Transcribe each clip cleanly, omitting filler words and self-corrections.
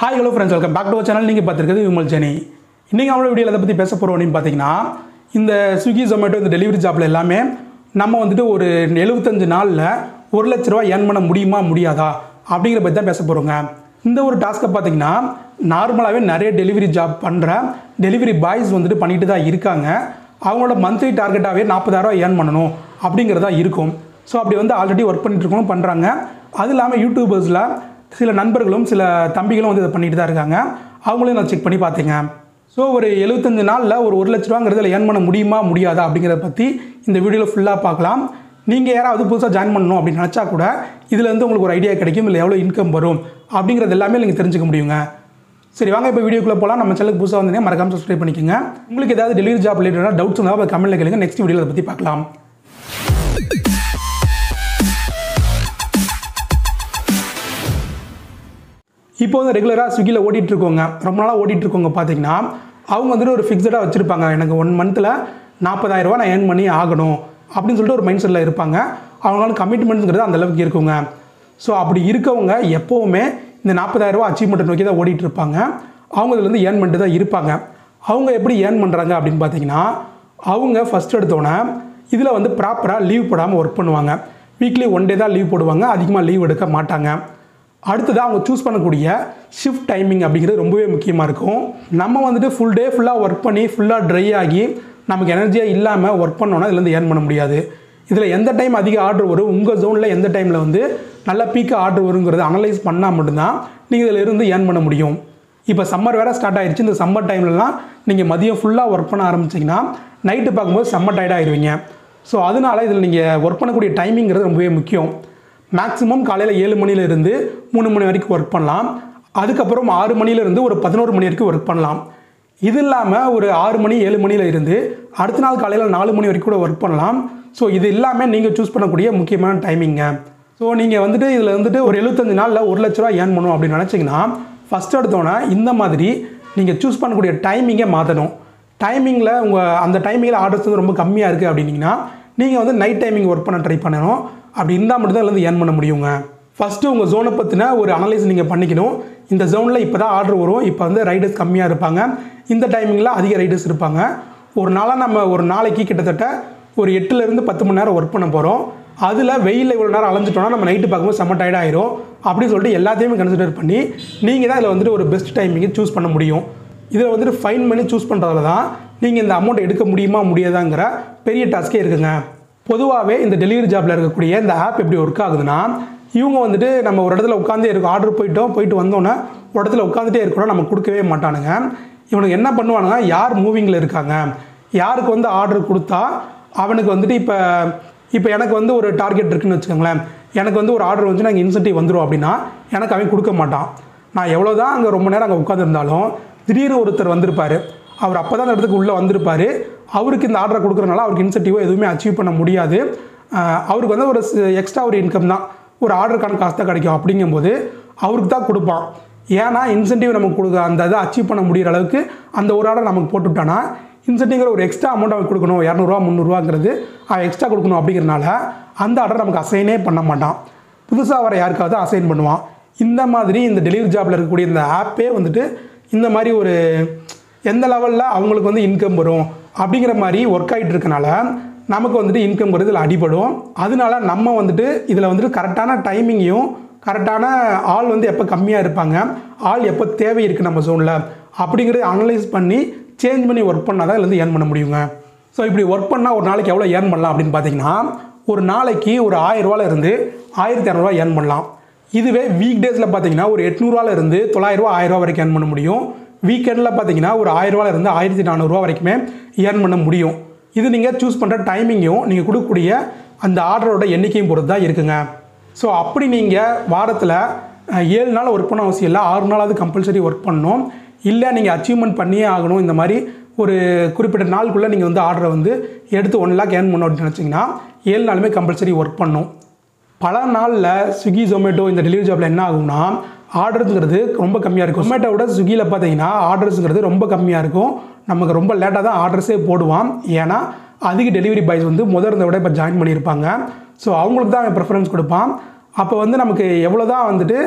Hi hello friends, welcome back to our channel. நீங்கள் பார்த்துருக்கிறது Vimal Jenny. இன்றைக்கி நம்மளோட வீடியோவில் அதை பற்றி பேச போகிறோம் அப்படின்னு பார்த்தீங்கன்னா, இந்த ஸ்விக்கி ஜொமேட்டோ இந்த டெலிவரி ஜாப்பில் எல்லாமே நம்ம வந்துட்டு ஒரு 75 நாளில் 1 லட்ச ரூபா ஏர்ன் பண்ண முடியுமா முடியாதா அப்படிங்கிற பற்றி தான் பேச போகிறோங்க. இந்த ஒரு டாஸ்க்கை பார்த்தீங்கன்னா நார்மலாகவே நிறைய டெலிவரி ஜாப் பண்ணுற டெலிவரி பாய்ஸ் வந்துட்டு பண்ணிட்டு தான் இருக்காங்க. அவங்களோட மந்த்லி டார்கெட்டாகவே 40,000 ஏர்ன் பண்ணணும் அப்படிங்கிறதா இருக்கும். ஸோ அப்படி வந்து ஆல்ரெடி ஒர்க் பண்ணிட்டு இருக்கணும் பண்ணுறாங்க. அது இல்லாமல் யூடியூபர்ஸில் சில நண்பர்களும் சில தம்பிகளும் வந்து இதை பண்ணிட்டு தான் இருக்காங்க. அவங்களையும் நான் செக் பண்ணி பார்த்தேங்க. ஸோ ஒரு 75 நாளில் ஒரு 1 லட்ச ரூபாங்கிறதுல ஏர்ன் பண்ண முடியுமா முடியாதா அப்படிங்கிறத பற்றி இந்த வீடியோவில் ஃபுல்லாக பார்க்கலாம். நீங்கள் யாராவது புதுசாக ஜாயின் பண்ணணும் அப்படின்னு நினச்சா கூட இதில் வந்து உங்களுக்கு ஒரு ஐடியா கிடைக்கும், இல்லை எவ்வளோ இன்கம் வரும் அப்படிங்கிறது எல்லாமே நீங்கள் தெரிஞ்சுக்க முடியுங்க. சரி வாங்க இப்போ வீடியோக்குள்ளே போகலாம். நம்ம சேனலுக்கு புதுசாக வந்தீங்கன்னா மறக்காம சப்ஸ்கிரைப் பண்ணிக்கோங்க. உங்களுக்கு ஏதாவது டெலிவரி ஜாப் ரிலேட்டடாக டவுட்ஸ் இருந்தால் கமெண்ட்டில் கேளுங்க. நெக்ஸ்ட் வீடியோவில் அதை பற்றி பார்க்கலாம். இப்போ வந்து ரெகுலராக ஸ்விக்கியில் ஓடிட்டுருக்கோங்க, ரொம்ப நாளாக ஓடிட்டுருக்கோங்க. பார்த்தீங்கன்னா அவங்க வந்துட்டு ஒரு ஃபிக்ஸடாக வச்சுருப்பாங்க. எனக்கு 1 மந்த்தில் 40,000 ரூபா நான் ஏர்ன் பண்ணி ஆகணும் அப்படின்னு சொல்லிட்டு ஒரு மைண்ட் செட்டில் இருப்பாங்க. அவங்களால கமிட்மெண்ட்ஸுங்கிறது அந்தளவுக்கு இருக்குங்க. ஸோ அப்படி இருக்கவங்க எப்போவுமே இந்த 40,000 ரூபா அச்சீவ்மெண்ட்டை நோக்கி தான் ஓடிட்டு இருப்பாங்க. அவங்க இதில் வந்து ஏர்ன் பண்ணிட்டு தான் இருப்பாங்க. அவங்க எப்படி ஏர்ன் பண்ணுறாங்க அப்படின்னு பார்த்தீங்கன்னா, அவங்க ஃபஸ்ட் எடுத்தோன்னே இதில் வந்து ப்ராப்பராக லீவ் போடாமல் ஒர்க் பண்ணுவாங்க. வீக்லி 1 டே தான் லீவ் போடுவாங்க, அதிகமாக லீவ் எடுக்க மாட்டாங்க. அடுத்ததாக அவங்க சூஸ் பண்ணக்கூடிய ஷிஃப்ட் டைமிங் அப்படிங்கிறது ரொம்பவே முக்கியமாக இருக்கும். நம்ம வந்துட்டு ஃபுல் டே ஃபுல்லாக ஒர்க் பண்ணி ஃபுல்லாக ட்ரை ஆகி நமக்கு எனர்ஜியாக இல்லாமல் ஒர்க் பண்ணோன்னா இதுலேருந்து ஏர்ன் பண்ண முடியாது. இதில் எந்த டைம் அதிக ஆர்டர் வரும், உங்கள் ஜோனில் எந்த டைமில் வந்து நல்ல பீக்காக ஆர்டர் வருங்கிறது அனலைஸ் பண்ணால் மட்டும்தான் நீங்கள் இதில் இருந்து ஏர்ன் பண்ண முடியும். இப்போ சம்மர் வேறு ஸ்டார்ட் ஆகிடுச்சு. இந்த சம்மர் டைம்லலாம் நீங்கள் மதியம் ஃபுல்லாக ஒர்க் பண்ண ஆரம்பிச்சிங்கன்னா நைட்டு பார்க்கும்போது செம்ம டயர்ட் ஆகிடுவீங்க. ஸோ அதனால் இதில் நீங்கள் ஒர்க் பண்ணக்கூடிய டைமிங்கிறது ரொம்பவே முக்கியம். மேக்ஸிமம் காலையில் 7 மணிலேருந்து 3 மணி வரைக்கும் ஒர்க் பண்ணலாம். அதுக்கப்புறம் 6 மணிலேருந்து ஒரு 11 மணி வரைக்கும் ஒர்க் பண்ணலாம். இது இல்லாமல் ஒரு 6 மணி 7 மணியில் இருந்து அடுத்த நாள் காலையில் 4 மணி வரைக்கும் கூட ஒர்க் பண்ணலாம். ஸோ இது எல்லாமே நீங்கள் சூஸ் பண்ணக்கூடிய முக்கியமான டைமிங்க. ஸோ நீங்கள் வந்துட்டு இதில் வந்துட்டு ஒரு 75 நாளில் 1 லட்ச ரூபா ஏர்ன் பண்ணணும் அப்படின்னு நினச்சிங்கன்னா ஃபஸ்ட் எடுத்தோன்னே இந்த மாதிரி நீங்கள் சூஸ் பண்ணக்கூடிய டைமிங்கை மாற்றணும். டைமிங்கில் உங்கள் அந்த டைமிங்கில் ஆர்டர்ஸ் வந்து ரொம்ப கம்மியாக இருக்குது அப்படின்னீங்கன்னா நீங்கள் வந்து நைட் டைமிங் ஒர்க் பண்ண ட்ரை பண்ணணும். அப்படி இருந்தால் மட்டும்தான் இதுலேருந்து ஏர்ன் பண்ண முடியுங்க. ஃபஸ்ட்டு உங்கள் ஜோனை பற்றின ஒரு அனலைஸ் நீங்கள் பண்ணிக்கணும். இந்த ஜோனில் இப்போ தான் ஆர்டர் வரும், இப்போ வந்து ரைடர்ஸ் கம்மியாக இருப்பாங்க, இந்த டைமிங்கில் அதிக ரைடர்ஸ் இருப்பாங்க. ஒரு நாளாக நம்ம ஒரு நாளைக்கு கிட்டத்தட்ட ஒரு 8லேருந்து 10 மணி நேரம் ஒர்க் பண்ண போகிறோம். அதில் வெயிலில் இவ்வளோ நேரம் அலைஞ்சிட்டோன்னா நம்ம நைட்டு பார்க்கும்போது செம்ம டயர்ட் ஆயிரும். அப்படின்னு சொல்லிட்டு எல்லாத்தையுமே கன்சிடர் பண்ணி நீங்கள் தான் இதில் வந்துட்டு ஒரு பெஸ்ட் டைமிங்கை சூஸ் பண்ண முடியும். இதில் வந்துட்டு ஃபைன் பண்ணி சூஸ் பண்ணுறதுல தான் நீங்கள் இந்த அமௌண்ட் எடுக்க முடியுமா முடியாதாங்கிற பெரிய டாஸ்க்கே இருக்குங்க. பொதுவாகவே இந்த டெலிவரி ஜாப்பில் இருக்கக்கூடிய இந்த ஆப் எப்படி ஒர்க் ஆகுதுன்னா, இவங்க வந்துட்டு நம்ம ஒரு இடத்துல உட்காந்தே இருக்கோம், ஆர்டர் போயிட்டு வந்தோன்னே ஒரு இடத்துல உட்காந்துட்டே இருக்கிறோம், நம்ம கொடுக்கவே மாட்டானுங்க. இவனுக்கு என்ன பண்ணுவானுங்க, யார் மூவிங்கில் இருக்காங்க, யாருக்கு வந்து ஆர்டர் கொடுத்தா அவனுக்கு வந்துட்டு இப்போ எனக்கு வந்து ஒரு டார்கெட் இருக்குதுன்னு வச்சுக்கோங்களேன், எனக்கு வந்து ஒரு ஆர்டர் வந்து நாங்கள் இன்சென்டிவ் வந்துடும் அப்படின்னா எனக்கு அவன் கொடுக்க மாட்டான். நான் எவ்வளோ தான் அங்கே ரொம்ப நேரம் அங்கே உட்காந்துருந்தாலும் திடீர்னு ஒருத்தர் வந்திருப்பார், அவர் அப்போ தான் அந்த இடத்துக்கு உள்ளே வந்திருப்பார். அவருக்கு இந்த ஆர்டரை கொடுக்குறனால அவருக்கு இன்சென்டிவோ எதுவுமே அச்சீவ் பண்ண முடியாது. அவருக்கு வந்து ஒரு எக்ஸ்ட்ரா ஒரு இன்கம் தான், ஒரு ஆர்டருக்கான காசு தான் கிடைக்கும். அப்படிங்கும்போது அவருக்கு தான் கொடுப்பான். ஏன்னா இன்சென்டிவ் நமக்கு கொடுக்க அந்த இதை அச்சீவ் பண்ண முடிகிற அளவுக்கு அந்த ஒரு ஆர்டர் நமக்கு போட்டுவிட்டானா இன்சென்டிவ்ங்கிற ஒரு எக்ஸ்ட்ரா அமௌண்ட் அவன் கொடுக்கணும், 200 ரூபா 300 ரூபாங்கிறது அவன் எக்ஸ்ட்ரா கொடுக்கணும். அப்படிங்கிறனால அந்த ஆர்டர் நமக்கு அசைனே பண்ண மாட்டான், புதுசாக வர யாருக்காவது அசைன் பண்ணுவான். இந்த மாதிரி இந்த டெலிவரி ஜாப்பில் இருக்கக்கூடிய இந்த ஆப்பே வந்துட்டு இந்த மாதிரி ஒரு எந்த லெவலில் அவங்களுக்கு வந்து இன்கம் வரும் அப்படிங்கிற மாதிரி ஒர்க் ஆகிட்டு இருக்கனால நமக்கு வந்துட்டு இன்கம் வருது இதில் அடிபடும். அதனால நம்ம வந்துட்டு இதில் வந்துட்டு கரெக்டான டைமிங்கையும் கரெக்டான ஆள் வந்து எப்போ கம்மியாக இருப்பாங்க, ஆள் எப்போ தேவை இருக்குது நம்ம ஜோனில் அப்படிங்கிறத அனலைஸ் பண்ணி சேஞ்ச் பண்ணி ஒர்க் பண்ணால் தான் இதுலேருந்து ஏர்ன் பண்ண முடியுங்க. ஸோ இப்படி ஒர்க் பண்ணால் ஒரு நாளைக்கு எவ்வளோ ஏர்ன் பண்ணலாம் அப்படின்னு பார்த்தீங்கன்னா, ஒரு நாளைக்கு ஒரு 1000 ரூபாயிலிருந்து 1200 ரூபா ஏர்ன் பண்ணலாம். இதுவே வீக் டேஸில் பார்த்தீங்கன்னா ஒரு 800 ரூபாயிலிருந்து 900 ரூபா 1000 ரூபா வரைக்கும் ஏர்ன் பண்ண முடியும். வீக்கெண்டில் பார்த்தீங்கன்னா ஒரு 1000 ரூபாயிலிருந்து 1400 ரூபா வரைக்குமே ஏர்ன் பண்ண முடியும். இது நீங்கள் சூஸ் பண்ணுற டைமிங்கையும் நீங்கள் கொடுக்கக்கூடிய அந்த ஆர்டரோட எண்ணிக்கையும் பொறுத்து தான் இருக்குங்க. ஸோ அப்படி நீங்கள் வாரத்தில் 7 நாள் ஒர்க் பண்ண அவசியம் இல்லை, 6 நாளாவது கம்பல்சரி ஒர்க் பண்ணணும். இல்லை நீங்கள் அச்சீவ்மெண்ட் பண்ணியே ஆகணும், இந்த மாதிரி ஒரு குறிப்பிட்ட நாளுக்குள்ளே நீங்கள் வந்து ஆர்டரை வந்து எடுத்து 1 லேக் ஏர்ன் பண்ணணும் அப்படின்னு நினச்சிங்கன்னா 7 நாளுமே கம்பல்சரி ஒர்க் பண்ணணும். பல நாளில் ஸ்விக்கி ஜொமேட்டோ இந்த டெலிவரி ஜாப்பில் என்ன ஆகும்னா ஆர்டர்ஸுங்கிறது ரொம்ப கம்மியாக இருக்கும். ஜொமேட்டோட ஸ்விக்கியில் பார்த்தீங்கன்னா ஆர்டர்ஸுங்கிறது ரொம்ப கம்மியாக இருக்கும். நமக்கு ரொம்ப லேட்டாக தான் ஆர்டர்ஸே போடுவான். ஏன்னா அதிக டெலிவரி பாய்ஸ் வந்து இருந்த விட இப்போ ஜாயின் பண்ணியிருப்பாங்க. ஸோ அவங்களுக்கு தான் ப்ரிஃபரன்ஸ் கொடுப்பான். அப்போ வந்து நமக்கு எவ்வளோ தான் வந்துட்டு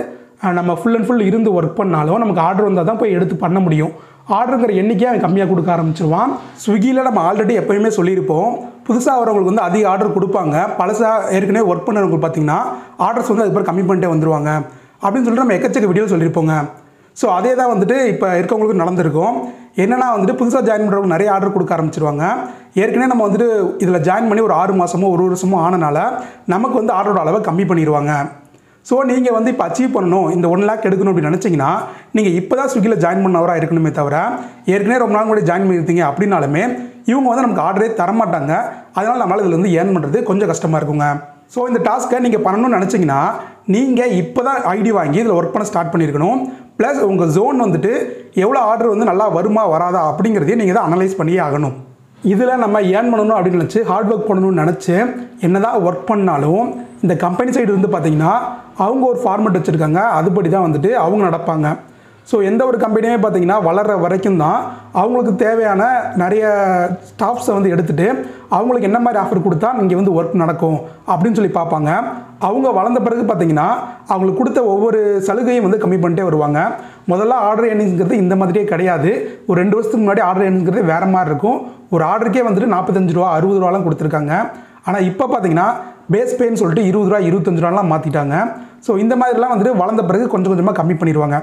நம்ம ஃபுல் அண்ட் ஃபுல் இருந்து ஒர்க் பண்ணாலும் நமக்கு ஆர்டர் வந்தால் தான் போய் எடுத்து பண்ண முடியும். ஆர்டருங்கிற எண்ணிக்கையை அவன் கம்மியாக கொடுக்க ஆரம்பிச்சிருவான். ஸ்விக்கியில் நம்ம ஆல்ரெடி எப்போயுமே சொல்லியிருப்போம், புதுசாக வரவங்களுக்கு வந்து அதிக ஆர்டர் கொடுப்பாங்க. பழசாக ஏற்கனவே ஒர்க் பண்ணுறவங்களுக்கு பார்த்தீங்கன்னா ஆர்டர்ஸ் வந்து அதுக்கப்புறம் கம்மி பண்ணிட்டே வந்துடுவாங்க அப்படின்னு சொல்லிட்டு நம்ம எக்கச்சக்க வீடியோ சொல்லியிருப்போங்க. ஸோ அதே தான் வந்துட்டு இப்போ இருக்கவங்களுக்கு நடந்திருக்கும். என்னென்னா வந்துட்டு புதுசாக ஜாயின் பண்ணுறவங்க நிறைய ஆர்டர் கொடுக்க ஆரம்பிச்சிருவாங்க. ஏற்கனவே நம்ம வந்துட்டு இதில் ஜாயின் பண்ணி ஒரு 6 மாதமோ 1 வருஷமோ ஆனனால நமக்கு வந்து ஆர்டரோட அளவை கம்மி பண்ணிடுவாங்க. ஸோ நீங்கள் வந்து இப்போ அச்சீவ் பண்ணணும், இந்த 1 lakh எடுக்கணும் அப்படின்னு நினச்சிங்கன்னா நீங்கள் இப்போ தான் ஸ்விக்கியில் ஜாயின் பண்ணவராக இருக்கணுமே தவிர ஏற்கனவே ரொம்ப நாள் கூட ஜாயின் பண்ணியிருந்தீங்க அப்படின்னாலுமே இவங்க வந்து நமக்கு ஆர்டரே தரமாட்டாங்க. அதனால் நம்மளால் இதில் வந்து ஏர்ன் பண்ணுறது கொஞ்சம் கஷ்டமாக இருக்குங்க. ஸோ இந்த டாஸ்க்கை நீங்கள் பண்ணணும்னு நினச்சிங்கன்னா நீங்கள் இப்போ தான் ஐடி வாங்கி இதில் ஒர்க் பண்ண ஸ்டார்ட் பண்ணியிருக்கணும். ப்ளஸ் உங்கள் ஜோன் வந்துட்டு எவ்வளோ ஆர்டர் வந்து நல்லா வருமா வராதா அப்படிங்கிறதையும் நீங்கள் தான் அனலைஸ் பண்ணியே ஆகணும். இதில் நம்ம ஏர்ன் பண்ணணும் அப்படின்னு நினச்சி ஹார்ட் ஒர்க் பண்ணணும்னு நினச்சி என்ன தான் ஒர்க் பண்ணாலும் இந்த கம்பெனி சைடு வந்து பார்த்திங்கன்னா அவங்க ஒரு ஃபார்மெட் வச்சுருக்காங்க, அதுபடி தான் வந்துட்டு அவங்க நடப்பாங்க. ஸோ எந்த ஒரு கம்பெனியுமே பார்த்திங்கன்னா வளர்கிற வரைக்கும் தான் அவங்களுக்கு தேவையான நிறைய ஸ்டாஃப்ஸை வந்து எடுத்துகிட்டு அவங்களுக்கு என்ன மாதிரி ஆஃபர் கொடுத்தா இங்கே வந்து ஒர்க் நடக்கும் அப்படின்னு சொல்லி பார்ப்பாங்க. அவங்க வளர்ந்த பிறகு பார்த்திங்கன்னா அவங்களுக்கு கொடுத்த ஒவ்வொரு சலுகையும் வந்து கம்மி பண்ணிட்டே வருவாங்க. முதல்ல ஆர்டர் ஏர்னிங்கிறது இந்த மாதிரியே கிடையாது. ஒரு 2 வருஷத்துக்கு முன்னாடி ஆர்டர் ஏர்னிங்கிறது வேறு மாதிரி இருக்கும். ஒரு ஆர்டருக்கே வந்துட்டு 45 ரூபா 60 ரூபாலாம் கொடுத்துருக்காங்க. ஆனால் இப்போ பார்த்தீங்கன்னா பேஸ் பேன்னு சொல்லிட்டு 20 ரூபா 25 ரூபாலாம் மாற்றிட்டாங்க. ஸோ இந்த மாதிரிலாம் வந்துட்டு வளர்ந்த பிறகு கொஞ்சம் கொஞ்சமாக கம்மி பண்ணிடுவாங்க.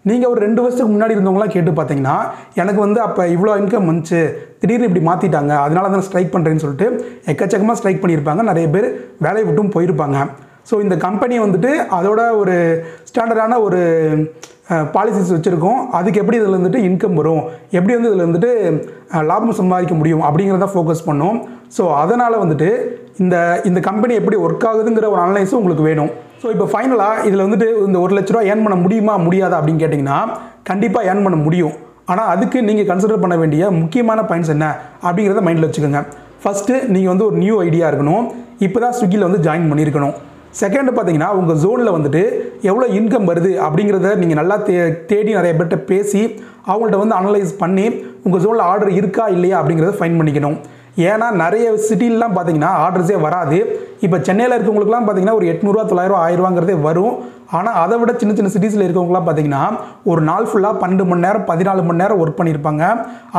நீங்கள் ஒரு 2 வருஷத்துக்கு முன்னாடி இருந்தவங்களாம் கேட்டு பார்த்தீங்கன்னா எனக்கு வந்து அப்போ இவ்வளோ இன்கம் வந்துச்சு, திடீர்னு இப்படி மாற்றிட்டாங்க, அதனால தான் ஸ்ட்ரைக் பண்ணுறேன்னு சொல்லிட்டு எக்கச்சக்கமாக ஸ்ட்ரைக் பண்ணியிருப்பாங்க. நிறைய பேர் வேலையை விட்டும் போயிருப்பாங்க. ஸோ இந்த கம்பெனி வந்துட்டு அதோட ஒரு ஸ்டாண்டர்டான ஒரு பாலிசிஸ் வச்சுருக்கோம். அதுக்கு எப்படி இதில் வந்துட்டு இன்கம் வரும், எப்படி வந்து இதில் வந்துட்டு லாபம் சம்பாதிக்க முடியும் அப்படிங்கிறத ஃபோக்கஸ் பண்ணோம். ஸோ அதனால் வந்துட்டு இந்த கம்பெனி எப்படி ஒர்க் ஆகுதுங்கிற ஒரு அனலைஸும் உங்களுக்கு வேணும். ஸோ இப்போ ஃபைனலாக இதில் வந்துட்டு இந்த 1 லட்ச ரூபா ஏர்ன் பண்ண முடியுமா முடியாதா அப்படின்னு கேட்டிங்கன்னா கண்டிப்பாக ஏர்ன் பண்ண முடியும். ஆனால் அதுக்கு நீங்கள் கன்சிடர் பண்ண வேண்டிய முக்கியமான பாயிண்ட்ஸ் என்ன அப்படிங்கிறத மைண்டில் வச்சுக்கோங்க. ஃபஸ்ட்டு நீங்கள் வந்து ஒரு நியூ ஐடியா இருக்கணும், இப்போ தான் ஸ்விக்கியில் வந்து ஜாயின் பண்ணியிருக்கணும். செகண்டு பார்த்தீங்கன்னா உங்கள் ஜோனில் வந்துட்டு எவ்வளோ இன்கம் வருது அப்படிங்கிறத நீங்கள் நல்லா தேடி நிறைய பேர்கிட்ட பேசி அவங்கள்ட்ட வந்து அனலைஸ் பண்ணி உங்கள் ஜோனில் ஆர்டர் இருக்கா இல்லையா அப்படிங்கிறத ஃபைன் பண்ணிக்கணும். ஏன்னா நிறைய சிட்டிலலாம் பார்த்தீங்கன்னா ஆர்டர்ஸே வராது. இப்போ சென்னையில் இருக்கவங்களுக்குலாம் பார்த்தீங்கன்னா ஒரு 800 ரூபா 900 ரூபா 1000 ரூபாங்கிறதே வரும். ஆனால் அதை விட சின்ன சின்ன சிட்டிஸில் இருக்கவங்களாம் பார்த்தீங்கன்னா ஒரு நாள் ஃபுல்லாக 12 மணி நேரம் 14 மணி நேரம் ஒர்க் பண்ணியிருப்பாங்க.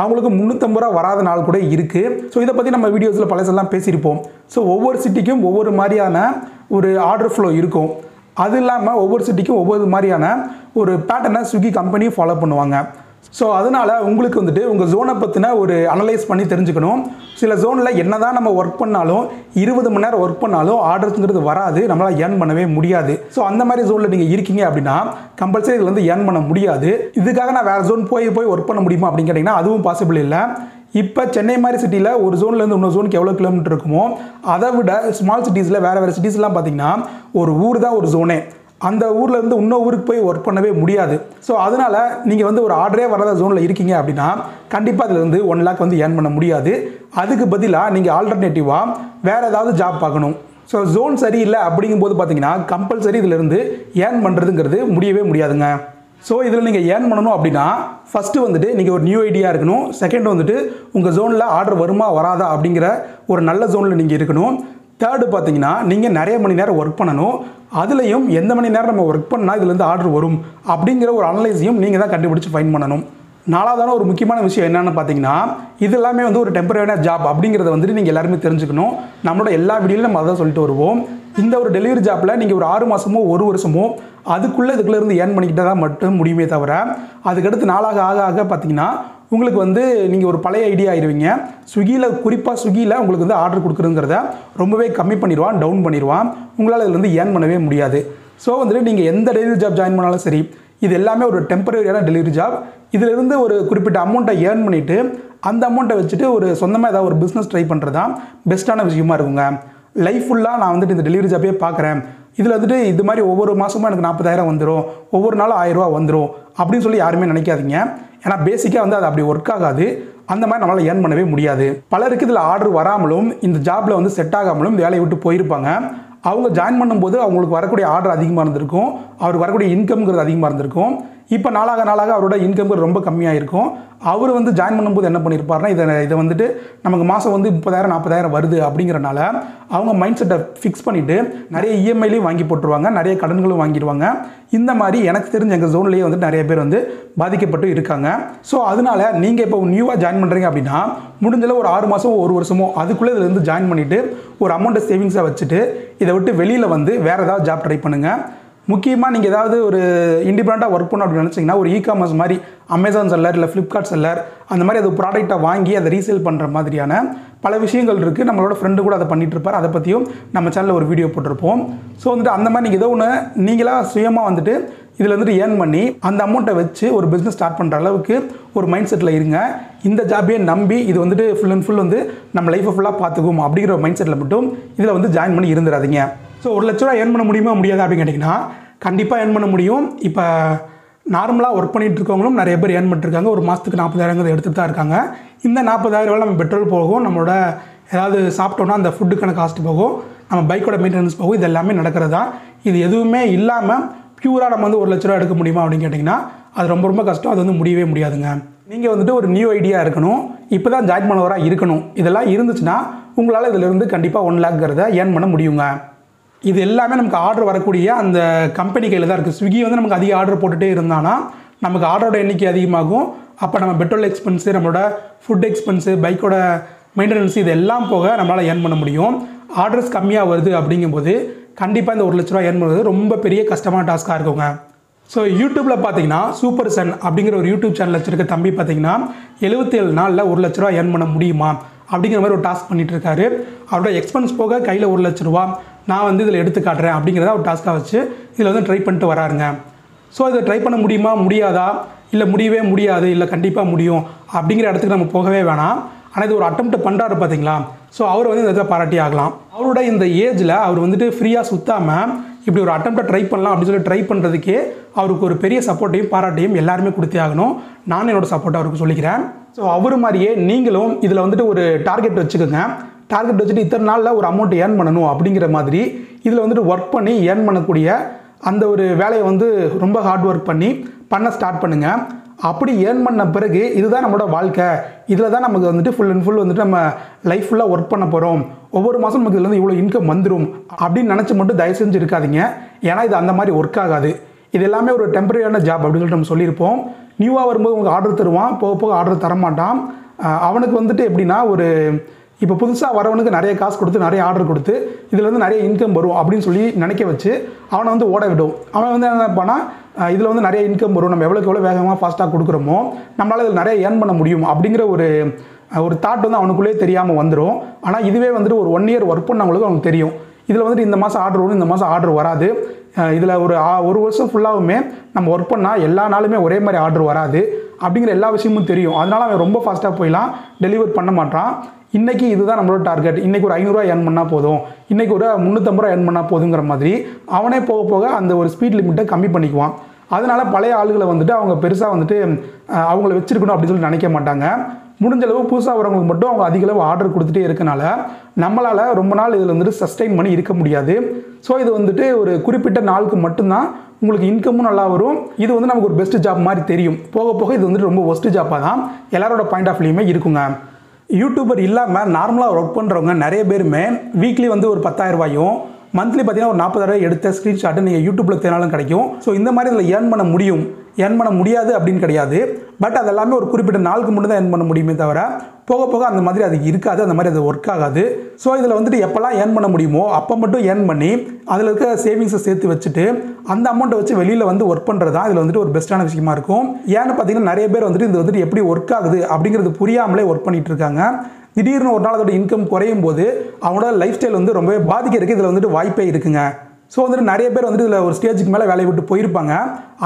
அவங்களுக்கு 350 ரூபா வராத நாள் கூட இருக்குது. ஸோ இதை பற்றி நம்ம வீடியோஸில் பழசெல்லாம் பேசியிருப்போம். ஸோ ஒவ்வொரு சிட்டிக்கும் ஒவ்வொரு மாதிரியான ஒரு ஆர்டர் ஃப்ளோ இருக்கும். அது இல்லாமல் ஒவ்வொரு சிட்டிக்கும் ஒவ்வொரு மாதிரியான ஒரு பேட்டர்னை ஸ்விக்கி கம்பெனியும் ஃபாலோ பண்ணுவாங்க. ஸோ அதனால் உங்களுக்கு வந்துட்டு உங்கள் ஜோனை பற்றின ஒரு அனலைஸ் பண்ணி தெரிஞ்சுக்கணும். சில ஜோனில் என்ன தான் நம்ம ஒர்க் பண்ணாலும் 20 மணி நேரம் ஒர்க் பண்ணாலும் ஆர்டர்ஸுங்கிறது வராது, நம்மளால் ஏர்ன் பண்ணவே முடியாது. ஸோ அந்த மாதிரி ஜோனில் நீங்கள் இருக்கீங்க அப்படின்னா கம்பல்சரி இதில் வந்து ஏர்ன் பண்ண முடியாது. இதுக்காக நான் வேறு ஜோன் போய் ஒர்க் பண்ண முடியுமா அப்படின்னு கேட்டிங்கன்னா அதுவும் பாசிபிள் இல்லை. இப்போ சென்னை மாதிரி சிட்டியில் ஒரு ஜோன்லேருந்து இன்னொரு ஜோனுக்கு எவ்வளோ கிலோமீட்டர் இருக்குமோ அதை விட ஸ்மால் சிட்டிஸில் வேறு சிட்டிஸ்லாம் பார்த்தீங்கன்னா ஒரு ஊர் தான் ஒரு ஜோனே. அந்த ஊரில் இருந்து இன்னொரு ஊருக்கு போய் ஒர்க் பண்ணவே முடியாது. ஸோ அதனால் நீங்கள் வந்து ஒரு ஆர்டரே வராத ஜோனில் இருக்கீங்க அப்படின்னா கண்டிப்பாக அதில் வந்து 1 lakh வந்து ஏர்ன் பண்ண முடியாது. அதுக்கு பதிலாக நீங்கள் ஆல்டர்னேட்டிவாக வேறு ஏதாவது ஜாப் பார்க்கணும். ஸோ ஜோன் சரியில்லை அப்படிங்கும்போது பார்த்தீங்கன்னா கம்பல்சரி இதிலிருந்து ஏர்ன் பண்ணுறதுங்கிறது முடியவே முடியாதுங்க. ஸோ இதில் நீங்கள் ஏர்ன் பண்ணணும் அப்படின்னா ஃபஸ்ட்டு வந்துட்டு நீங்கள் ஒரு நியூ ஐடியா இருக்கணும். செகண்ட் வந்துட்டு உங்கள் ஜோனில் ஆர்டர் வருமா வராதா அப்படிங்கிற ஒரு நல்ல ஜோனில் நீங்கள் இருக்கணும். தேர்டு பார்த்தீங்கன்னா நீங்கள் நிறைய மணி நேரம் ஒர்க் பண்ணணும். அதுலேயும் எந்த மணி நேரம் நம்ம ஒர்க் பண்ணால் இதுலேருந்து ஆர்டர் வரும் அப்படிங்கிற ஒரு அனலைஸையும் நீங்கள் தான் கண்டுபிடிச்சி ஃபைன் பண்ணணும். நாலாவதான ஒரு முக்கியமான விஷயம் என்னென்னு பார்த்தீங்கன்னா இது எல்லாமே வந்து ஒரு டெம்பரரியான ஜாப் அப்படிங்கிறத வந்துட்டு நீங்கள் எல்லாருமே தெரிஞ்சுக்கணும். நம்மளோட எல்லா வீடியோலையும் நம்ம அதை சொல்லிட்டு வருவோம். இந்த ஒரு டெலிவரி ஜாப்பில் நீங்கள் ஒரு 6 மாதமோ 1 வருஷமோ இதுக்குள்ளேருந்து ஏர்ன் பண்ணிக்கிட்டே தான் மட்டும் முடியுமே தவிர அதுக்கடுத்து நாளாக ஆக பார்த்தீங்கன்னா உங்களுக்கு வந்து நீங்கள் ஒரு பழைய ஐடியா ஆயிடுவீங்க. ஸ்விக்கியில் குறிப்பாக ஸ்விக்கியில் உங்களுக்கு வந்து ஆர்டர் கொடுக்குறதுங்கிறத ரொம்பவே கம்மி பண்ணிடுவான், டவுன் பண்ணிடுவான். உங்களால் இதுலேருந்து ஏர்ன் பண்ணவே முடியாது. ஸோ வந்துட்டு நீங்கள் எந்த டெலிவரி ஜாப் ஜாயின் பண்ணாலும் சரி இது எல்லாமே ஒரு டெம்பரரியான டெலிவரி ஜாப். இதிலிருந்து ஒரு குறிப்பிட்ட அமௌண்ட்டை ஏர்ன் பண்ணிவிட்டு அந்த அமௌண்ட்டை வச்சுட்டு ஒரு சொந்தமாக ஏதாவது ஒரு பிஸ்னஸ் ட்ரை பண்ணுறது தான் பெஸ்ட்டான விஷயமா இருக்குங்க. லைஃப் ஃபுல்லாக நான் வந்துட்டு இந்த டெலிவரி ஜாப்பே பார்க்குறேன், இதில் வந்துட்டு இது மாதிரி ஒவ்வொரு மாதமும் எனக்கு 40,000 வந்துடும், ஒவ்வொரு நாளும் 1000 ரூபா வந்துடும் அப்படின்னு சொல்லி யாருமே நினைக்காதீங்க. ஏன்னா பேசிக்காக வந்து அது அப்படி ஒர்க் ஆகாது. அந்த மாதிரி நம்மளால் ஏர்ன் பண்ணவே முடியாது. பலருக்கு இதில் ஆர்டர் வராமலும் இந்த ஜாப்பில் வந்து செட் ஆகாமலும் வேலையை விட்டு போயிருப்பாங்க. அவங்க ஜாயின் பண்ணும்போது அவங்களுக்கு வரக்கூடிய ஆர்டர் அதிகமாக இருந்திருக்கும், அவருக்கு வரக்கூடிய இன்கம்ங்கிறது அதிகமாக இருந்திருக்கும். இப்போ நாளாக நாளாக அவரோட இன்கம் ரொம்ப கம்மியாக இருக்கும். அவர் வந்து ஜாயின் பண்ணும்போது என்ன பண்ணியிருப்பாருன்னா, இதை வந்துட்டு நமக்கு மாதம் வந்து 30,000 40,000 வருது அப்படிங்கிறனால அவங்க மைண்ட் செட்டை ஃபிக்ஸ் பண்ணிவிட்டு நிறைய இஎம்ஐலையும் வாங்கி போட்டுருவாங்க, நிறைய கடன்களும் வாங்கிடுவாங்க. இந்த மாதிரி எனக்கு தெரிஞ்ச எங்கள் ஜோன்லேயே வந்து நிறைய பேர் வந்து பாதிக்கப்பட்டு இருக்காங்க. ஸோ அதனால நீங்கள் இப்போ நியூவாக ஜாயின் பண்ணுறீங்க அப்படின்னா முடிஞ்சளவு ஒரு 6 மாதமோ 1 வருஷமோ அதுக்குள்ளே இதில் இருந்து ஜாயின் பண்ணிவிட்டு ஒரு அமௌண்ட்டை சேவிங்ஸாக வச்சுட்டு இதை விட்டு வெளியில் வந்து வேறு ஏதாவது ஜாப் ட்ரை பண்ணுங்கள். முக்கியமாக நீங்கள் ஏதாவது ஒரு இண்டிபெண்ட்டாக ஒர்க் பண்ணணும் அப்படின்னு நினச்சிங்கன்னா ஒரு இ-காமர்ஸ் மாதிரி அமேசான் செல்லர் இல்லை ஃப்ளிப்கார்ட் செல்லர் அந்த மாதிரி அது ப்ராடக்ட்டை வாங்கி அதை ரீசேல் பண்ணுற மாதிரியான பல விஷயங்கள் இருக்குது. நம்மளோட ஃப்ரெண்டு கூட அதை பண்ணிகிட்டு இருப்பார். அதை பற்றியும் நம்ம சேனலில் ஒரு வீடியோ போட்டிருப்போம். ஸோ வந்துட்டு அந்த மாதிரி நீங்கள் ஏதோ ஒன்று நீங்களாக சுயமாக வந்துட்டு இதில் வந்துட்டு ஏர்ன் பண்ணி அந்த அமௌண்ட்டை வச்சு ஒரு பிஸ்னஸ் ஸ்டார்ட் பண்ணுற அளவுக்கு ஒரு மைண்ட் செட்டில் இருங்க. இந்த ஜாபையே நம்பி இது வந்துட்டு ஃபுல் அண்ட் ஃபுல் வந்து நம்ம லைஃப்பை ஃபுல்லாக பார்த்துக்கும் அப்படிங்கிற ஒரு மைண்ட் செட்டில் மட்டும் இதில் வந்து ஜாயின் பண்ணி இருந்துடாதீங்க. ஸோ 1 லட்ச ரூபா ஏர்ன் பண்ண முடியுமா முடியாது அப்படின்னு கேட்டிங்கன்னா கண்டிப்பாக ஏர்ன் பண்ண முடியும். இப்போ நார்மலாக ஒர்க் பண்ணிகிட்டு இருக்கவங்களும் நிறைய பேர் ஏர்ன் பண்ணிட்டுருக்காங்க. ஒரு மாதத்துக்கு 40,000 எடுத்துகிட்டு தான் இருக்காங்க. இந்த 40,000 நம்ம பெட்ரோல் போகும், நம்மளோட ஏதாவது சாப்பிட்டோன்னா அந்த ஃபுட்டுக்கான காஸ்ட் போகும், நம்ம பைக்கோட மெயின்டெனன்ஸ் போகும். இது எல்லாமே நடக்கிறதா. இது எதுவுமே இல்லாமல் பியூராக நம்ம வந்து 1 லட்ச ரூபா எடுக்க முடியுமா அப்படின்னு கேட்டிங்கன்னா அது ரொம்ப ரொம்ப கஷ்டம். அது வந்து முடியவே முடியாதுங்க. நீங்கள் வந்துட்டு ஒரு நியூ ஐடியா இருக்கணும், இப்போ தான் ஜாயின் பண்ணவராக இருக்கணும். இதெல்லாம் இருந்துச்சுன்னா உங்களால் இதிலிருந்து கண்டிப்பாக 1 லேக்ங்கிறத ஏர்ன் பண்ண முடியுங்க. இது எல்லாமே நமக்கு ஆர்டர் வரக்கூடிய அந்த கம்பெனி கையில் தான் இருக்குது. ஸ்விக்கி வந்து நமக்கு அதிக ஆர்டர் போட்டுகிட்டே இருந்தானா நமக்கு ஆர்டரோட எண்ணிக்கை அதிகமாகும். அப்போ நம்ம பெட்ரோல் எக்ஸ்பென்ஸு, நம்மளோட ஃபுட் எக்ஸ்பென்ஸு, பைக்கோட மெயின்டெனன்ஸ் இது எல்லாம் போக நம்மளால் ஏர்ன் பண்ண முடியும். ஆர்டர்ஸ் கம்மியாக வருது அப்படிங்கும்போது கண்டிப்பாக இந்த 1 லட்ச ரூபா ஏர்ன் பண்ணுறது ரொம்ப பெரிய கஷ்டமான டாஸ்க்காக இருக்குங்க. ஸோ யூடியூப்பில் பார்த்தீங்கன்னா சூப்பர் சன் அப்படிங்கிற ஒரு யூடியூப் சேனல் வச்சுருக்க தம்பி பார்த்தீங்கன்னா 77 நாளில் 1 லட்ச ரூபா ஏர்ன் பண்ண முடியுமா அப்படிங்கிற மாதிரி ஒரு டாஸ்க் பண்ணிகிட்டு இருக்காரு. அவரோட எக்ஸ்பென்ஸ் போக கையில் 1 லட்ச ரூபா நான் வந்து இதில் எடுத்து காட்டுறேன் அப்படிங்கிறத ஒரு டாஸ்க்காக வச்சு இதில் வந்து ட்ரை பண்ணிட்டு வராருங்க. ஸோ இதை ட்ரை பண்ண முடியுமா முடியாதா, இல்லை முடியவே முடியாது, இல்லை கண்டிப்பாக முடியும் அப்படிங்கிற இடத்துக்கு நம்ம போகவே வேணாம். ஆனால் இது ஒரு அட்டெம்ப்ட் பண்ணுறாரு பார்த்தீங்களா, ஸோ அவர் வந்து இந்த இடத்துல பாராட்டி ஆகலாம். அவரோட இந்த ஏஜில் அவர் வந்துட்டு ஃப்ரீயாக சுற்றாமல் இப்படி ஒரு அட்டெம்ப்டை ட்ரை பண்ணலாம் அப்படின்னு சொல்லி ட்ரை பண்ணுறதுக்கே அவருக்கு ஒரு பெரிய சப்போர்ட்டையும் பாராட்டையும் எல்லாருமே கொடுத்தே ஆகணும். நான் என்னோடய சப்போர்ட்டை அவருக்கு சொல்லிக்கிறேன். ஸோ அவர் மாதிரியே நீங்களும் இதில் வந்துட்டு ஒரு டார்கெட் வச்சுக்கோங்க. டார்கெட் வச்சுட்டு இத்தனை நாளில் ஒரு அமௌண்ட் ஏர்ன் பண்ணணும் அப்படிங்கிற மாதிரி இதில் வந்துட்டு ஒர்க் பண்ணி ஏர்ன் பண்ணக்கூடிய அந்த ஒரு வேலையை வந்து ரொம்ப ஹார்ட் ஒர்க் பண்ண ஸ்டார்ட் பண்ணுங்கள். அப்படி ஏர்ன் பண்ண பிறகு இதுதான் நம்மளோட வாழ்க்கை, இதில் தான் நமக்கு வந்துட்டு ஃபுல் அண்ட் ஃபுல் வந்துட்டு நம்ம லைஃப் ஃபுல்லாக ஒர்க் பண்ண போகிறோம், ஒவ்வொரு மாதம் நமக்கு இதுலேருந்து இவ்வளோ இன்கம் வந்துடும் அப்படின்னு நினச்சி மட்டும் தயவு செஞ்சு இருக்காதிங்க. ஏன்னா இது அந்த மாதிரி ஒர்க் ஆகாது. இது எல்லாமே ஒரு டெம்பரரியான ஜாப் அப்படின்னு சொல்லிட்டு நம்ம சொல்லியிருப்போம். நியூவாக வரும்போது உங்களுக்கு ஆர்டர் தருவான், போக போக ஆர்டர் தரமாட்டான். அவனுக்கு வந்துட்டு எப்படின்னா ஒரு இப்போ புதுசாக வரவனுக்கு நிறைய காசு கொடுத்து நிறைய ஆர்டர் கொடுத்து இதுலேருந்து நிறைய இன்கம் வரும் அப்படின்னு சொல்லி நினைக்க வச்சு அவனை வந்து ஓட விடும். அவன் வந்து என்ன நினைப்பானா, இதில் வந்து நிறைய இன்கம் வரும், நம்ம எவ்வளோக்கு எவ்வளோ வேகமாக ஃபாஸ்ட்டாக கொடுக்குறோமோ நம்மளால் இதில் நிறைய ஏர்ன் பண்ண முடியும் அப்படிங்கிற ஒரு தாட் வந்து அவனுக்குள்ளேயே தெரியாமல் வந்துடும். ஆனால் இதுவே வந்துட்டு ஒரு 1 இயர் ஒர்க் பண்ணவங்களுக்கு அவனுக்கு தெரியும், இதில் வந்துட்டு இந்த மாதம் ஆர்டர் வரும், இந்த மாதம் ஆர்டர் வராது. இதில் ஒரு வருஷம் ஃபுல்லாகவுமே நம்ம ஒர்க் பண்ணால் எல்லா நாளுமே ஒரே மாதிரி ஆர்டர் வராது அப்படிங்கிற எல்லா விஷயமும் தெரியும். அதனால் அவன் ரொம்ப ஃபாஸ்ட்டாக போயிடலாம், டெலிவர் பண்ண மாட்டான். இன்றைக்கி இதுதான் நம்மளோட டார்கெட், இன்றைக்கி ஒரு 500 ரூபா ஏர்ன் பண்ணால் போதும், இன்றைக்கி ஒரு 350 ரூபா ஏர்ன் பண்ணால் போதுங்கிற மாதிரி அவனே போக போக அந்த ஒரு ஸ்பீட் லிமிட்டை கம்மி பண்ணிக்குவான். அதனால் பழைய ஆளுகளை வந்துட்டு அவங்க பெருசாக வந்துட்டு அவங்கள வச்சுருக்கணும் அப்படின்னு சொல்லி நினைக்க மாட்டாங்க. முடிஞ்சளவு புதுசாக வரவங்களுக்கு மட்டும் அவங்க அதிகளவு ஆர்டர் கொடுத்துட்டே இருக்கனால நம்மளால் ரொம்ப நாள் இதில் வந்துட்டு சஸ்டெயின் பண்ணி இருக்க முடியாது. ஸோ இது வந்துட்டு ஒரு குறிப்பிட்ட நாளுக்கு மட்டும்தான் உங்களுக்கு இன்கமும் நல்லா வரும். இது வந்து நமக்கு ஒரு பெஸ்ட் ஜாப் மாதிரி தெரியும். போக போக இது வந்துட்டு ரொம்ப ஒஸ்ட் ஜாப்பாக தான் எல்லாரோட பாயிண்ட் ஆஃப் வியூமே இருக்குங்க. யூடியூபர் இல்லாமல் நார்மலாக ஒர்க் பண்ணுறவங்க நிறைய பேருமே வீக்லி வந்து ஒரு 10,000 ரூபாயும் மந்த்லி பார்த்தீங்கன்னா ஒரு 40,000 எடுத்த ஸ்க்ரீன்ஷாட்டு நீங்கள் யூடியூப்பில் தேனாலும் கிடைக்கும். ஸோ இந்த மாதிரி இதில் ஏர்ன் பண்ண முடியும், ஏர்ன் பண்ண முடியாது அப்படின்னு கிடையாது. பட் அது எல்லாமே ஒரு குறிப்பிட்ட நாளுக்கு மட்டும் தான் ஏர்ன் பண்ண முடியுமே தவிர போக போக அந்த மாதிரி அது இருக்காது, அந்த மாதிரி அது ஒர்க் ஆகாது. ஸோ இதில் வந்துட்டு எப்போல்லாம் ஏர்ன் பண்ண முடியுமோ அப்போ மட்டும் ஏர்ன் பண்ணி அதில் இருக்க சேவிங்ஸை சேர்த்து வச்சுட்டு அந்த அமௌண்ட்டை வச்சு வெளியில் வந்து ஒர்க் பண்ணுறது தான் இதில் வந்துட்டு ஒரு பெஸ்ட்டான விஷயமா இருக்கும். ஏன்னு பார்த்தீங்கன்னா நிறைய பேர் வந்துட்டு இது வந்துட்டு எப்படி ஒர்க் ஆகுது அப்படிங்கிறது புரியாமலே ஒர்க் பண்ணிட்டு இருக்காங்க. திடீர்னு ஒரு நாள் அதோட இன்கம் குறையும் போது அவங்களோட லைஃப் ஸ்டைல் வந்து ரொம்பவே பாதிக்கிறதுக்கு இதில் வந்துட்டு வாய்ப்பே இருக்குங்க. ஸோ வந்துட்டு நிறைய பேர் வந்துட்டு இதில் ஒரு ஸ்டேஜுக்கு மேலே வேலையை விட்டு போயிருப்பாங்க.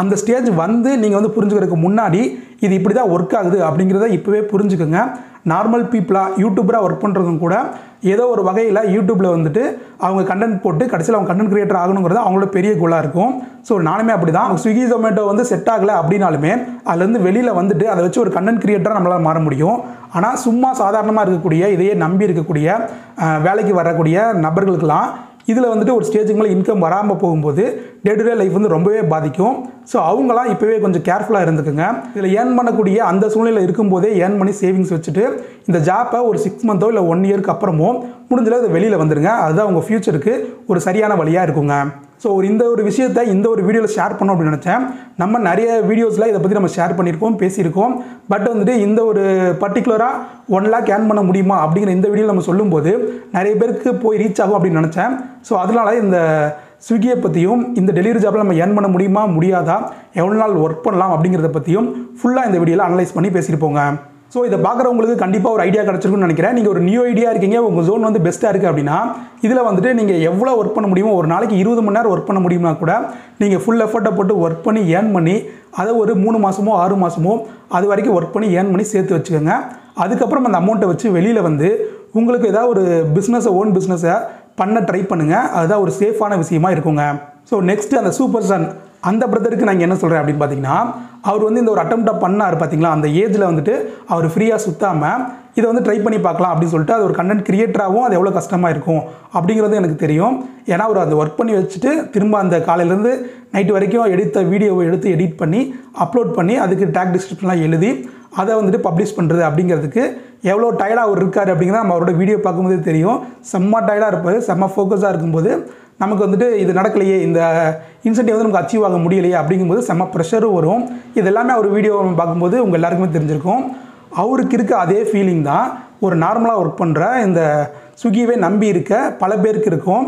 அந்த ஸ்டேஜ் வந்து நீங்கள் வந்து புரிஞ்சுக்கிறதுக்கு முன்னாடி இது இப்படி தான் ஒர்க் ஆகுது அப்படிங்கிறத இப்போவே புரிஞ்சுக்கோங்க. நார்மல் பீப்புளாக யூடியூபராக ஒர்க் பண்ணுறதும் கூட ஏதோ ஒரு வகையில் யூடியூப்பில் வந்துட்டு அவங்க கண்டென்ட் போட்டு கடைசியில் அவங்க கண்டென்ட் கிரியேட்டர் ஆகணுங்கிறது அவங்களோட பெரிய கோலாக இருக்கும். ஸோ நானுமே அப்படி தான். ஸ்விக்கி ஜொமேட்டோ வந்து செட் ஆகலை அப்படின்னாலுமே அதுலேருந்து வெளியில் வந்துட்டு அதை வச்சு ஒரு கண்டென்ட் கிரியேட்டராக நம்மளால் மாற முடியும். ஆனால் சும்மா சாதாரணமாக இருக்கக்கூடிய இதையே நம்பி இருக்கக்கூடிய வேலைக்கு வரக்கூடிய நபர்களுக்கெல்லாம் இதில் வந்துட்டு ஒரு ஸ்டேஜுக்கு மேலே இன்கம் வராமல் போகும்போது டே டு டே லைஃப் வந்து ரொம்பவே பாதிக்கும். ஸோ அவங்களாம் இப்போவே கொஞ்சம் கேர்ஃபுல்லாக இருந்துக்குங்க. இதில் ஏர்ன் பண்ணக்கூடிய அந்த சூழ்நிலை இருக்கும்போதே ஏர்ன் பண்ணி சேவிங்ஸ் வச்சுட்டு இந்த ஜாப்பை ஒரு 6 மந்த்தோ இல்லை 1 இயருக்கு அப்புறமோ முடிஞ்சளவு அதை வெளியில் வந்துடுங்க. அதுதான் உங்கள் ஃப்யூச்சருக்கு ஒரு சரியான வழியாக இருக்குங்க. ஸோ இந்த ஒரு விஷயத்தை இந்த ஒரு வீடியோவில் ஷேர் பண்ணோம் அப்படின்னு நினச்சேன். நம்ம நிறைய வீடியோஸில் இதை பற்றி நம்ம ஷேர் பண்ணியிருக்கோம், பேசியிருக்கோம். பட் வந்துட்டு இந்த ஒரு பர்டிகுலராக 1 lakh ஏர்ன் பண்ண முடியுமா அப்படிங்கிற இந்த வீடியோவில் நம்ம சொல்லும்போது நிறைய பேருக்கு போய் ரீச் ஆகும் அப்படின்னு நினச்சேன். ஸோ அதனால இந்த ஸ்விக்கியை பற்றியும் இந்த டெலிவரி ஜாப்பில் நம்ம ஏர்ன் பண்ண முடியுமா முடியாதா, எவ்வளோ நாள் ஒர்க் பண்ணலாம் அப்படிங்கிறத பற்றியும் ஃபுல்லாக இந்த வீடியோவில் அனலைஸ் பண்ணி பேசிட்டு போங்க. ஸோ இதை பார்க்குறவங்களுக்கு கண்டிப்பாக ஒரு ஐடியா கிடச்சிருக்குன்னு நினைக்கிறேன். நீங்கள் ஒரு நியூ ஐடியா இருக்கீங்க, உங்கள் ஜோன் வந்து பெஸ்ட்டாக இருக்குது அப்படின்னா இதில் வந்துட்டு நீங்கள் எவ்வளோ ஒர்க் பண்ண முடியுமோ, ஒரு நாளைக்கு 20 மணி நேரம் ஒர்க் பண்ண முடியுமா கூட நீங்கள் ஃபுல் எஃபர்ட்டை போட்டு ஒர்க் பண்ணி ஏர்ன் பண்ணி அதை ஒரு 3 மாதமோ 6 மாதமோ அது வரைக்கும் ஒர்க் பண்ணி ஏர்ன் பண்ணி சேர்த்து வச்சுக்கோங்க. அதுக்கப்புறம் அந்த அமௌண்ட்டை வச்சு வெளியில் வந்து உங்களுக்கு ஏதாவது ஒரு பிஸ்னஸை ஓன் பிஸ்னஸை பண்ண ட்ரை பண்ணுங்கள். அதுதான் ஒரு சேஃபான விஷயமா இருக்குங்க. ஸோ நெக்ஸ்ட் அந்த சூப்பர் சன் அந்த பிரதருக்கு நான் என்ன சொல்கிறேன் அப்படின்னு பார்த்தீங்கன்னா, அவர் வந்து இந்த ஒரு அட்டெம்ப்டாக பண்ணார் பார்த்தீங்களா, அந்த ஏஜில் வந்துட்டு அவர் ஃப்ரீயாக சுற்றாமல் இதை வந்து ட்ரை பண்ணி பார்க்கலாம் அப்படின்னு சொல்லிட்டு அது ஒரு கண்டென்ட் கிரியேட்டராகவும் அது எவ்வளோ கஷ்டமாக இருக்கும் அப்படிங்கிறது எனக்கு தெரியும். ஏன்னா அவர் அதை ஒர்க் பண்ணி வச்சுட்டு திரும்ப அந்த காலையிலேருந்து நைட்டு வரைக்கும் எடுத்த வீடியோவை எடுத்து எடிட் பண்ணி அப்லோட் பண்ணி அதுக்கு டேக் டிஸ்கிரிப்ஷன்லாம் எழுதி அதை வந்துட்டு பப்ளிஷ் பண்ணுறது அப்படிங்கிறதுக்கு எவ்வளோ டயர்டாக அவர் இருக்கார் அப்படிங்கிறத நம்ம அவரோட வீடியோ பார்க்கும்போதே தெரியும். செம்ம டயர்டாக இருப்பார், செம்ம ஃபோக்கஸாக இருக்கும்போது நமக்கு வந்துட்டு இது நடக்கலையே, இந்த இன்சென்டிவ் வந்து நமக்கு அச்சீவ் ஆக முடியலையே அப்படிங்கும்போது செம்ம ப்ரெஷரும் வரும். இது எல்லாமே அவர் வீடியோ பார்க்கும்போது உங்கள் எல்லாருக்குமே தெரிஞ்சிருக்கும். அவருக்கு இருக்க அதே ஃபீலிங் தான் ஒரு நார்மலாக ஒர்க் பண்ணுற இந்த ஸ்விக்கியவே நம்பி இருக்க பல பேருக்கு இருக்கும்.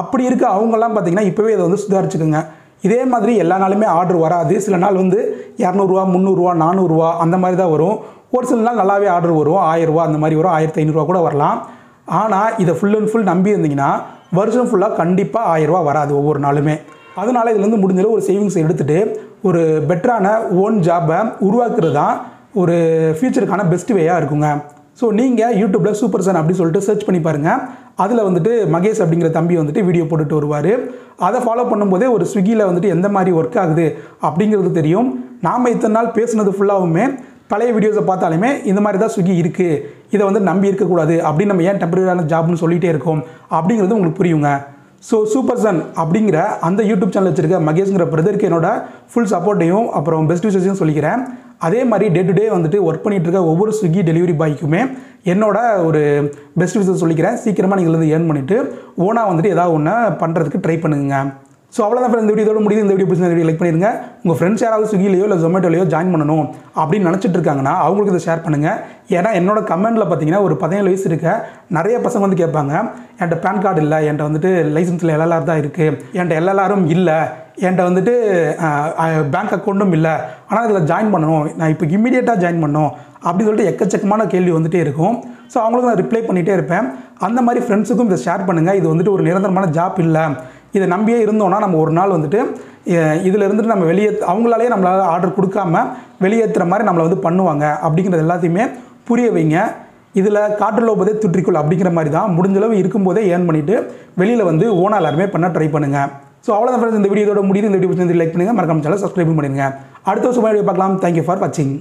அப்படி இருக்க அவங்கெல்லாம் பார்த்திங்கன்னா இப்போவே இதை வந்து சுதாரிச்சுக்குங்க. இதே மாதிரி எல்லா நாளுமே ஆர்டர் வராது. சில நாள் வந்து 200 300 400 அந்த மாதிரி தான் வரும். ஒரு சில நாள் நல்லாவே ஆர்டர் வரும், 1000 அந்த மாதிரி வரும், 1500 கூட வரலாம். ஆனால் இதை ஃபுல் அண்ட் ஃபுல் நம்பி இருந்தீங்கன்னா வருஷம் ஃபுல்லாக கண்டிப்பாக 1000 வராது ஒவ்வொரு நாளுமே. அதனால் இதுலேருந்து முடிஞ்சளவு ஒரு சேவிங்ஸ் எடுத்துகிட்டு ஒரு பெட்டரான ஓன் ஜாப்பை உருவாக்குறது தான் ஒரு ஃபியூச்சருக்கான பெஸ்ட் வேயாக இருக்குங்க. ஸோ நீங்கள் யூடியூப்பில் சூப்பர் சன் அப்படின்னு சொல்லிட்டு சர்ச் பண்ணி பாருங்கள். அதில் வந்துட்டு மகேஷ் அப்படிங்கிற தம்பி வந்துட்டு வீடியோ போட்டுட்டு வருவார். அதை ஃபாலோ பண்ணும்போதே ஒரு ஸ்விக்கியில் வந்துட்டு எந்த மாதிரி ஒர்க் ஆகுது அப்படிங்கிறது தெரியும். நாம் இத்தனை நாள் பேசுனது ஃபுல்லாகவுமே பழைய வீடியோஸை பார்த்தாலுமே இந்த மாதிரி தான் ஸ்விக்கி இருக்குது, இதை வந்து நம்பி இருக்கக்கூடாது அப்படின்னு நம்ம ஏன் டெம்பரரியான ஜாப்னு சொல்லிகிட்டே இருக்கோம் அப்படிங்கிறது உங்களுக்கு புரியுங்க. ஸோ சூப்பர் சன் அப்படிங்கிற அந்த யூடியூப் சேனல் வச்சுருக்க மகேஷ்ங்கிற பிரதருக்கு என்னோட ஃபுல் சப்போர்ட்டையும் அப்புறம் பெஸ்ட் விஷயத்தையும் சொல்லிக்கிறேன். அதே மாதிரி டே டு டே வந்துட்டு ஒர்க் பண்ணிகிட்டு இருக்க ஒவ்வொரு ஸ்விக்கி டெலிவரி பாய்க்குமே என்னோட ஒரு பெஸ்ட் விஷயத்தை சொல்லிக்கிறேன். சீக்கிரமாக நீங்கள் வந்து ஏர்ன் பண்ணிவிட்டு ஓனாக வந்துட்டு ஏதாவது ஒன்று பண்ணுறதுக்கு ட்ரை பண்ணுங்க. ஸோ அவ்வளோதான் ஃப்ரெண்ட்ஸ், இந்த வீடியோட முடியுது. இந்த வீடியோ பிடிச்ச வீடியோ லைக் பண்ணிடுங்க. உங்கள் ஃப்ரெண்ட்ஸ் யாராவது ஸ்விக்கிலையோ இல்லை ஜொமேட்டோலையோ ஜாயின் பண்ணணும் அப்படின்னு நினச்சிட்டு இருக்காங்கன்னா அவங்களுக்கு இதை ஷேர் பண்ணுங்கள். ஏன்னா என்னோட கமெண்ட்டில் பார்த்தீங்கன்னா ஒரு 17 வயசு இருக்க நிறைய பசங்க வந்து கேட்பாங்க, என்கிட்ட பேன் கார்டு இல்லை, என்கிட்ட வந்துட்டு லைசன்ஸில் LLR தான் இருக்குது, என்கிட்ட LLRம் இல்லை, என்கிட்ட வந்துட்டு பேங்க் அக்கௌண்ட்டும் இல்லை, ஆனால் இதில் ஜாயின் பண்ணணும், நான் இப்போ இம்மீடியட்டாக ஜாயின் பண்ணணும் அப்படின்னு சொல்லிட்டு எக்கச்சக்கமான கேள்வி வந்துகிட்டே இருக்கும். ஸோ அவங்களுக்கு நான் ரிப்ளை பண்ணிகிட்டே இருப்பேன். அந்த மாதிரி ஃப்ரெண்ட்ஸுக்கும் இதை ஷேர் பண்ணுங்கள். இது வந்துட்டு ஒரு நிரந்தரமான ஜாப் இல்லை, இதை நம்பியே இருந்தோன்னா நம்ம ஒரு நாள் வந்துட்டு இதில் இருந்துட்டு நம்ம அவங்களாலேயே நம்மளால் ஆர்டர் கொடுக்காம வெளியேற்றுற மாதிரி நம்மளை வந்து பண்ணுவாங்க அப்படிங்கிறது எல்லாத்தையுமே புரிய வைங்க. இதில் காற்று லோபதே துற்றிக்குள் அப்படிங்கிற மாதிரி தான் முடிஞ்சளவு இருக்கும்போதே ஏர்ன் பண்ணிவிட்டு வெளியில் வந்து ஓனாக எல்லாருமே பண்ண ட்ரை பண்ணுங்கள். ஸோ அவ்வளோதான் ஃப்ரெண்ட்ஸ், இந்த வீடியோட முடியுது. இந்த வீடியோ லைக் பண்ணுங்கள், மறக்காம சேனல் சப்ஸ்கிரைப் பண்ணிடுங்க. அடுத்த வருஷம் வீடியோ பார்க்கலாம். தேங்க்யூ ஃபார் வாட்சிங்.